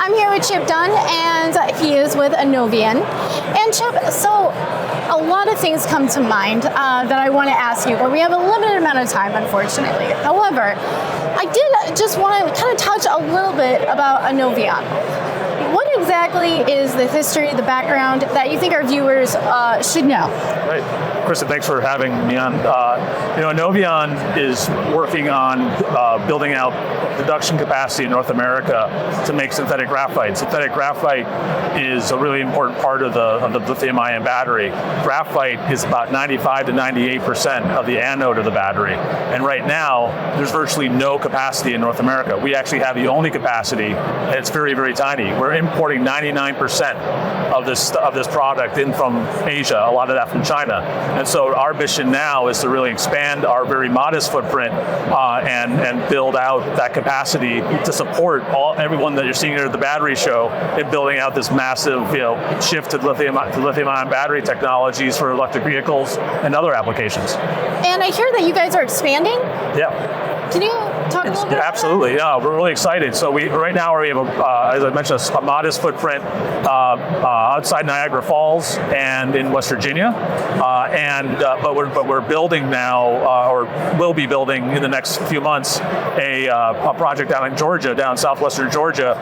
I'm here with Chip Dunn, and he is with Anovion. And Chip, so a lot of things come to mind that I want to ask you, but we have a limited amount of time, unfortunately. However, I did just want to kind of touch a little bit about Anovion. What exactly is the history, the background that you think our viewers should know? Right. Kristen, thanks for having me on. Anovion is working on building out production capacity in North America to make synthetic graphite. Synthetic graphite is a really important part of the lithium-ion battery. Graphite is about 95 to 98% of the anode of the battery. And right now, there's virtually no capacity in North America. We actually have the only capacity, and it's very, very tiny. We're importing 99% of this product in from Asia, a lot of that from China. And so our mission now is to really expand our very modest footprint and build out that capacity to support everyone that you're seeing here at the battery show in building out this massive shift to lithium-ion battery technologies for electric vehicles and other applications. And I hear that you guys are expanding? Yeah. Can you talk a little bit Absolutely, about that? Yeah, we're really excited. So right now we have, as I mentioned, a modest footprint outside Niagara Falls and in West Virginia, but we're building now, or will be building in the next few months, a project down in Georgia, down southwestern Georgia,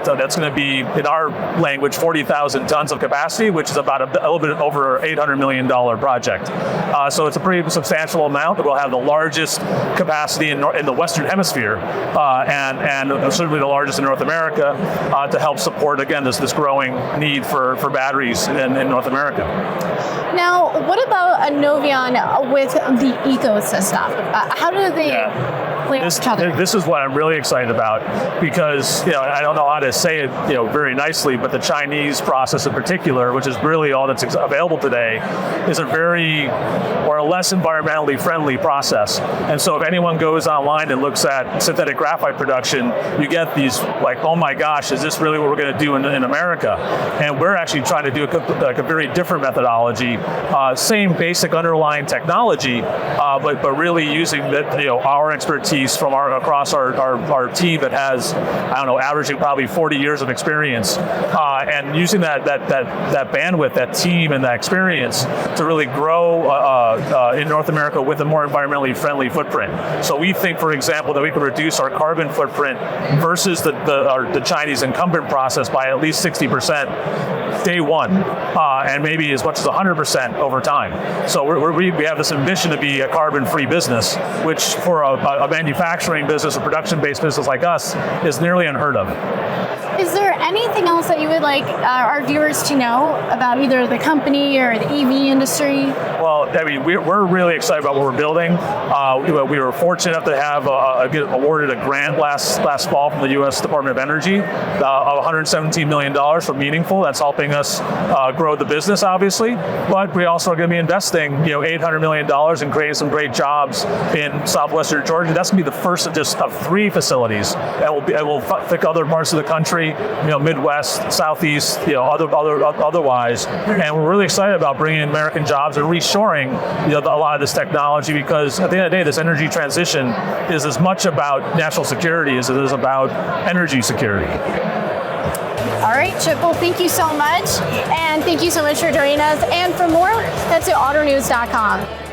that's going to be, in our language, 40,000 tons of capacity, which is about a little bit over $800 million project. So it's a pretty substantial amount. We'll have the largest capacity in the Western Hemisphere, and certainly the largest in North America, to help support, again, this growing need for batteries in North America. Now, what about Anovion with the ecosystem? How do they play with each other? This is what I'm really excited about, because I don't know how to say it very nicely, but the Chinese process in particular, which is really all that's available today, is a very or a less environmentally friendly process. And so if anyone goes online and looks at synthetic graphite production, you get these like, oh my gosh, is this really what we're going to do in America? And we're actually trying to do a very different methodology, same basic underlying technology, but really using our expertise from across our team that has, averaging probably 40 years of experience, and using that bandwidth, that team, and that experience to really grow in North America with a more environmentally friendly footprint. So we think, for example, that we could reduce our carbon footprint versus the Chinese incumbent process by at least 60% day one, and maybe as much as 100% over time. So we have this ambition to be a carbon-free business, which for a manufacturing business, a production-based business like us, is nearly unheard of. Is there anything else that you would like our viewers to know about either the company or the EV industry? Well, I mean, we're really excited about what we're building. We were fortunate enough to get awarded a grant last fall from the U.S. Department of Energy of $117 million for Meaningful. That's helping us grow the business, obviously. But we also are going to be investing, $800 million and creating some great jobs in southwestern Georgia. That's going to be the first of 3 facilities, and we'll pick other parts of the country, Midwest, Southeast, otherwise. And we're really excited about bringing in American jobs and reshoring, a lot of this technology, because at the end of the day, this energy transition is as much about national security as it is about energy security. All right, Chip, well, thank you so much. And thank you so much for joining us. And for more, head to autonews.com.